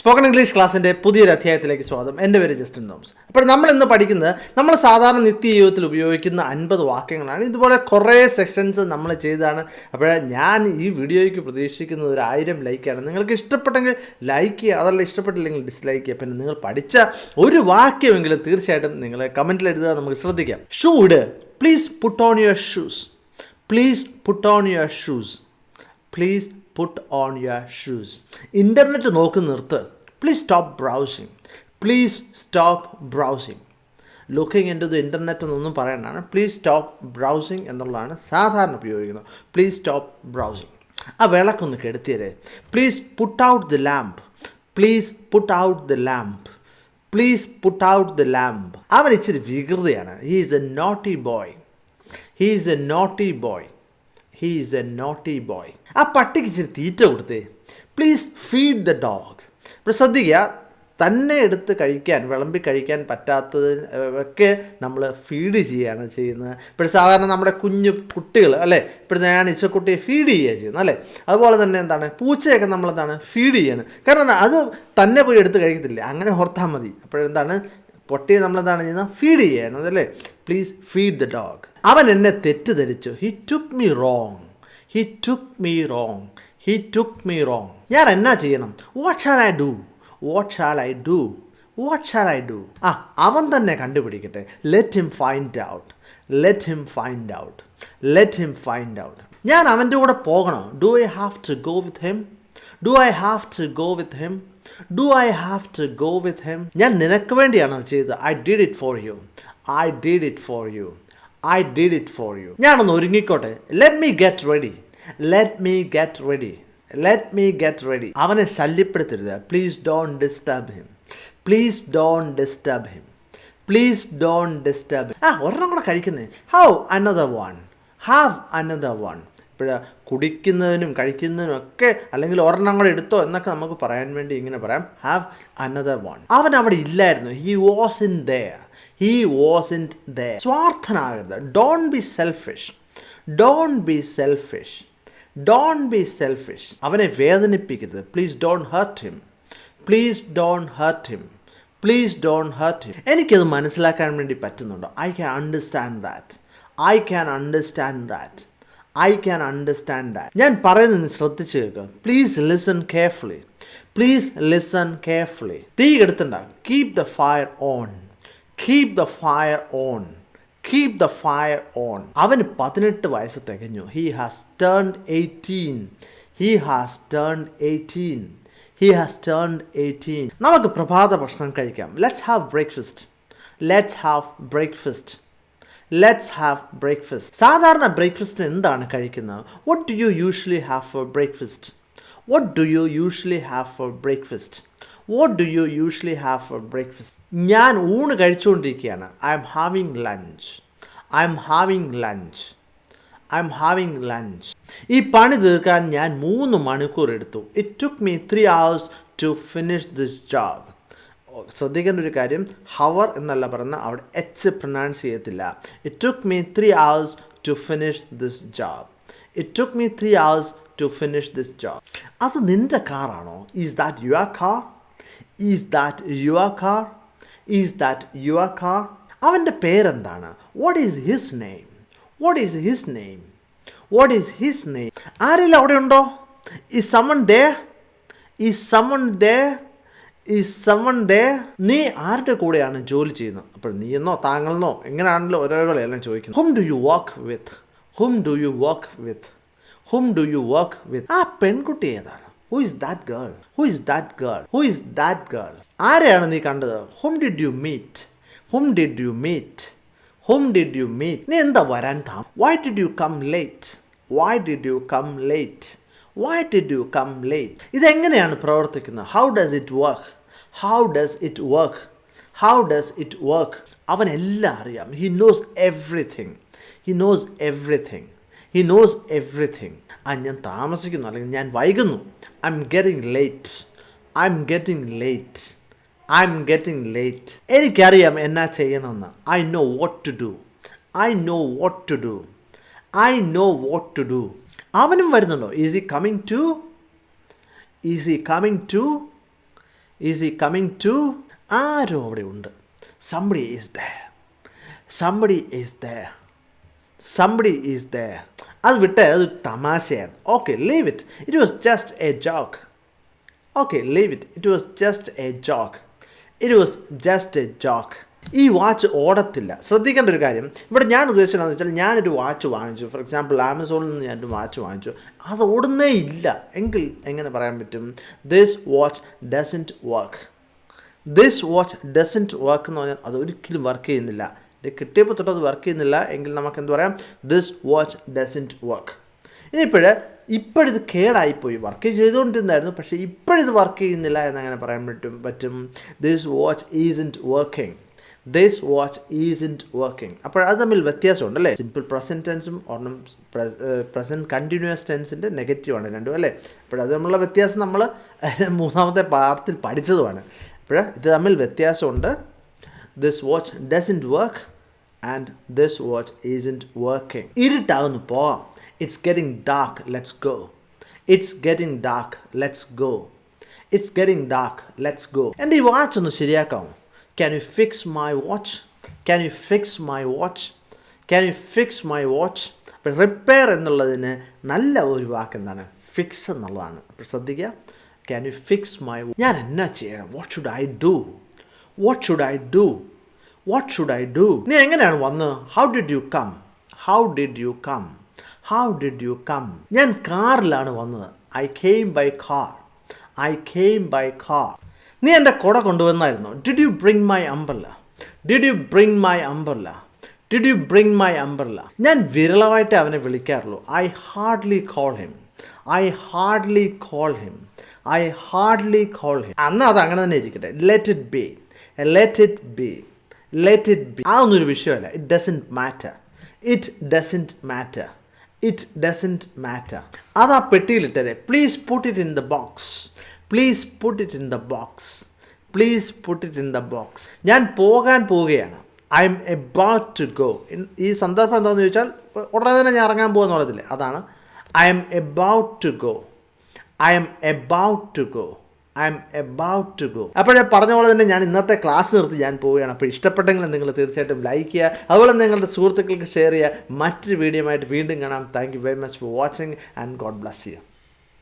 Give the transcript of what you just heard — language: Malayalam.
സ്പോക്കൺ ഇംഗ്ലീഷ് ക്ലാസ്സിൻ്റെ പുതിയൊരു അധ്യായത്തിലേക്ക് സ്വാഗതം. എൻ്റെ പേര് ജസ്റ്റിൻ തോമസ്. അപ്പോൾ നമ്മൾ ഇന്ന് പഠിക്കുന്നത് നമ്മൾ സാധാരണ നിത്യജീവിതത്തിൽ ഉപയോഗിക്കുന്ന 50 വാക്യങ്ങളാണ്. ഇതുപോലെ കുറേ സെക്ഷൻസ് നമ്മൾ ചെയ്തതാണ്. അപ്പോൾ ഞാൻ ഈ വീഡിയോയ്ക്ക് പ്രതീക്ഷിക്കുന്നത് 1000 ലൈക്കാണ്. നിങ്ങൾക്ക് ഇഷ്ടപ്പെട്ടെങ്കിൽ ലൈക്ക് ചെയ്യുക, അതല്ല ഇഷ്ടപ്പെട്ടില്ലെങ്കിൽ ഡിസ്ലൈക്ക് ചെയ്യുക. പിന്നെ നിങ്ങൾ പഠിച്ച ഒരു വാക്യമെങ്കിലും തീർച്ചയായിട്ടും നിങ്ങൾ കമൻറ്റിൽ എഴുതുക, നമുക്ക് ശ്രദ്ധിക്കാം. ഷൂ ഇട്. Please put on your shoes. Please put on your shoes. Please put on your shoes. Internet നോക്കി നിർത്ത്. Please stop browsing. Please stop browsing. Looking into the internet എന്നൊന്നും പറയേണ്ടതാണ്. പ്ലീസ് സ്റ്റോപ്പ് ബ്രൗസിങ് എന്നുള്ളതാണ് സാധാരണ ഉപയോഗിക്കുന്നത്. Please stop browsing. ആ വിളക്കൊന്ന് കെടുത്തിയതേ. Please put out the lamp. Please put out the lamp. Please put out the lamp. അവൻ ഇച്ചിരി വികൃതിയാണ്. He is A naughty boy. He is A naughty boy. He is A naughty boy. ആ പട്ടിക്ക് ഇച്ചിരി തീറ്റ കൊടുത്തേ. Please feed the dog. ഇപ്പോൾ ശ്രദ്ധിക്കുക, തന്നെ എടുത്ത് കഴിക്കാൻ, വിളമ്പി കഴിക്കാൻ പറ്റാത്തതിനൊക്കെ നമ്മൾ ഫീഡ് ചെയ്യുകയാണ് ചെയ്യുന്നത്. ഇപ്പോൾ സാധാരണ നമ്മുടെ കുഞ്ഞു കുട്ടികൾ അല്ലേ, ഇപ്പോൾ ഞാൻ ഇച്ചക്കുട്ടിയെ ഫീഡ് ചെയ്യുക ചെയ്യുന്നത് അല്ലേ. അതുപോലെ തന്നെ എന്താണ്, പൂച്ചയൊക്കെ നമ്മളെന്താണ് ഫീഡ് ചെയ്യാണ്. കാരണം അത് തന്നെ പോയി എടുത്ത് കഴിക്കത്തില്ല, അങ്ങനെ ഓർത്താൽ മതി. അപ്പോഴെന്താണ്, പൊട്ടിയെ നമ്മളെന്താണ് ചെയ്യുന്നത്, ഫീഡ് ചെയ്യണം അതല്ലേ. Please feed the dog. അവൻ എന്നെ തെറ്റിദ്ധരിച്ചു. He took me wrong. He took me wrong. He took me wrong. ഞാൻ എന്നാ ചെയ്യണം? What shall I do? What shall I do? What shall I do? അവൻ തന്നെ കണ്ടുപിടിക്കട്ടെ. Let him find out. Let him find out. Let him find out. ഞാൻ അവൻ്റെ കൂടെ പോകണോ? Do I have to go with him? Do I have to go with him? Do I have to go with him? ഞാൻ നിനക്ക് വേണ്ടിയാണ് അത് ചെയ്തത്. I did it for you. I did it for you. I did it for you. ഞാനൊന്ന് ഒരുങ്ങിക്കോട്ടെ. Let me get ready. Let me get ready. Let me get ready. അവനെ ശല്യപ്പെടുത്തരുത്. Please don't disturb him. Please don't disturb him. Please don't disturb him. ഒരെണ്ണം കൂടെ കഴിക്കുന്നേ. Have another one. Have another one. ഇപ്പോൾ കുടിക്കുന്നതിനും കഴിക്കുന്നതിനും ഒക്കെ അല്ലെങ്കിൽ ഒരെണ്ണം കൂടെ എടുത്തോ എന്നൊക്കെ നമുക്ക് പറയാൻ വേണ്ടി ഇങ്ങനെ പറയാം. Have another one. അവൻ അവിടെ ഇല്ലായിരുന്നു. He wasn't there. He wasn't there. സ്വാർത്ഥനാകരുത്. Don't be selfish. Don't be selfish. Don't be selfish. അവനെ വേദനിപ്പിക്കരുത്. Please don't hurt him. Please don't hurt him. Please don't hurt him. എനിക്കത് മനസ്സിലാക്കാൻ വേണ്ടി പറ്റുന്നുണ്ടോ? I can understand that. I can understand that. I can understand that. ഞാൻ പറയുന്നത് ശ്രദ്ധിച്ച് കേൾക്കുക. Please listen carefully. Please listen carefully. തീ കെടുത്തണ്ട. Keep the fire on. Keep the fire on. Keep the fire on. അവന് 18 വയസ്സ് തികഞ്ഞു. He has turned 18. He has turned 18. He has turned 18. നമുക്ക് പ്രഭാത ഭക്ഷണം കഴിക്കാം. Let's have breakfast. Let's have breakfast. Let's have breakfast. സാധാരണ ബ്രേക്ക്ഫാസ്റ്റിന് എന്താണ് കഴിക്കുന്നത്? What do you usually have for breakfast? What do you usually have for breakfast? What do you usually have for breakfast? ഞാൻ ഊണ് കഴിച്ചുകൊണ്ടിരിക്കുകയാണ്. I am having lunch. I am having lunch. I am having lunch. ഈ പണി തീർക്കാൻ ഞാൻ 3 മണിക്കൂർ എടുത്തു. It took me 3 hours to finish this job. ശ്രദ്ധിക്കേണ്ട ഒരു കാര്യം, ഹവർ എന്നല്ല പറയുന്നത്, അവിടെ എച്ച് പ്രൊനൗൺസ് ചെയ്യത്തില്ല. It took me 3 hours to finish this job. It took me 3 hours to finish this job. അത് നിൻ്റെ കാറാണോ? Is that your car? Is that your car? Is that your car? അവൻ്റെ പേരെന്താണ്? What is his name? What is his name? What is his name? ആരെങ്കിലും അവിടെ ഉണ്ടോ? Is someone there? Is someone there? Is someone there? നീ ആരുടെ കൂടെയാണ് ജോലി ചെയ്യുന്നത്? അപ്പോൾ നീ എന്നോ താങ്കളെന്നോ എങ്ങനെയാണല്ലോ ഒരാളെല്ലാം ചോദിക്കുന്നത്. Whom do you work with? Whom do you work with? Whom do you work with? ആ പെൺകുട്ടി ഏതാണ്? Who is that girl? Who is that girl? Who is that girl? ആരെയാണ് നീ കണ്ടത്? Whom did you meet? Whom did you meet? Whom did you meet? നീ എന്താ വരാൻ താമസം? Why did you come late? Why did you come late? Why did you come late? ഇതെങ്ങനെയാണ് പ്രവർത്തിക്കുന്നത്? How does it work? How does it work? How does it work? അവൻ എല്ലാം അറിയാം. He knows everything. He knows everything. He knows everything. ഞാൻ താമസിക്കുന്നു അല്ലെങ്കിൽ ഞാൻ വൈകുന്നു. I'm getting late. I'm getting late. I'm getting late. എനിക്കറിയാം എന്നാ ചെയ്യണമെന്ന്. I know what to do. I know what to do. I know what to do. അവനും വരുന്നുണ്ടോ? Is he coming to? Is he coming to? Is he coming to? ആരോ അവിടെ ഉണ്ട്. Somebody is there. Somebody is there. Somebody is there. അത് വിട്ട് അത് തമാശയാണ്. Okay, leave it. It was just a joke. Okay, leave it. It was just a joke. It was just a joke. ഈ വാച്ച് ഓടത്തില്ല. ശ്രദ്ധിക്കേണ്ട ഒരു കാര്യം ഇവിടെ ഞാൻ ഉദ്ദേശിച്ചതെന്ന് വെച്ചാൽ, ഞാനൊരു വാച്ച് വാങ്ങിച്ചു. ഫോർ എക്സാമ്പിൾ ആമസോണിൽ നിന്ന് ഞാനൊരു വാച്ച് വാങ്ങിച്ചു, അത് ഓടുന്നേ ഇല്ല എങ്കിൽ എങ്ങനെ പറയാൻ പറ്റും? This watch doesn't work. This watch doesn't work എന്ന് പറഞ്ഞാൽ അത് ഒരിക്കലും വർക്ക് ചെയ്യുന്നില്ല. ഇത് കിട്ടിയപ്പോൾ തൊട്ട് അത് വർക്ക് ചെയ്യുന്നില്ല എങ്കിൽ നമുക്ക് എന്ത് പറയാം? This watch doesn't work. ഇപ്പോഴിത് കേടായിപ്പോയി. വർക്ക് ചെയ്തുകൊണ്ടിരുന്നായിരുന്നു, പക്ഷേ ഇപ്പോഴിത് വർക്ക് ചെയ്യുന്നില്ല എന്നങ്ങനെ പറയാൻ പറ്റും. This watch isn't working. This watch isn't working. അപ്പോൾ അത് തമ്മിൽ വ്യത്യാസമുണ്ട് അല്ലേ? സിമ്പിൾ പ്രസൻറ്റ് ടെൻസും ഒരെണ്ണം പ്രസൻറ്റ് കണ്ടിന്യൂസ് ടെൻസിൻ്റെ നെഗറ്റീവാണ് രണ്ടും അല്ലേ? അപ്പോൾ അത് തമ്മിലുള്ള വ്യത്യാസം നമ്മൾ മൂന്നാമത്തെ പാഠത്തിൽ പഠിച്ചതുമാണ്. അപ്പോൾ ഇത് തമ്മിൽ വ്യത്യാസമുണ്ട്. This watch doesn't work and this watch isn't working. ഇരുട്ടാകുന്നു, പോവാം. It's getting dark, let's go. It's getting dark, let's go. It's getting dark, let's go. എൻ്റെ ഈ വാച്ച് ഒന്ന് ശരിയാക്കാമോ? Can you fix my watch? Can you fix my watch? Can you fix my watch? അപ്പോൾ റിപ്പയർ എന്നുള്ളതിന് നല്ല ഒരു വാക്ക് എന്താണ്? ഫിക്സ് എന്നുള്ളതാണ്. അപ്പോൾ ശ്രദ്ധിക്കുക. Can you fix my watch? ഞാൻ എന്നാ ചെയ്യണം? What should I do? What should I do? What should I do? നീ എങ്ങനെയാണ് വന്നത്? How did you come? How did you come? How did you come? ഞാൻ കാറിലാണ് വന്നത്. I came by car. I came by car. നീ എൻ്റെ കുട കൊണ്ടുവന്നായിരുന്നു. Did you bring my umbrella? Did you bring my umbrella? Did you bring my umbrella? ഞാൻ വിരളമായിട്ട് അവനെ വിളിക്കാറുള്ളൂ. I hardly call him. I hardly call him. I hardly call him. അന്ന് അത് അങ്ങനെ തന്നെ ഇരിക്കട്ടെ. Let it be. Let it be. Let it be. അതൊന്നൊരു വിഷയമല്ല. It doesn't matter. It doesn't matter. It doesn't matter. അത് ആ പെട്ടിയിലിട്ടേ. Please put it in the box. Please put it in the box. Please put it in the box. ഞാൻ പോകാൻ പോവുകയാണ്. I'm about to go. ഈ സന്ദർഭം എന്താണെന്ന് ചോദിച്ചാൽ ഉടനെ തന്നെ ഞാൻ ഇറങ്ങാൻ പോകുമെന്ന് പറയത്തില്ലേ, അതാണ് I'm about to go. I'm about to go. I'm about to go. അപ്പോൾ ഞാൻ പറഞ്ഞ പോലെ തന്നെ ഞാൻ ഇന്നത്തെ ക്ലാസ് നിർത്തി ഞാൻ പോവുകയാണ്. അപ്പോൾ ഇഷ്ടപ്പെട്ടെങ്കിൽ നിങ്ങൾ തീർച്ചയായിട്ടും ലൈക്ക് ചെയ്യുക. അതുപോലെ നിങ്ങളുടെ സുഹൃത്തുക്കൾക്ക് ഷെയർ ചെയ്യുക. മറ്റൊരു വീഡിയോ ആയിട്ട് വീണ്ടും കാണാം. Thank you very much for watching and God bless you.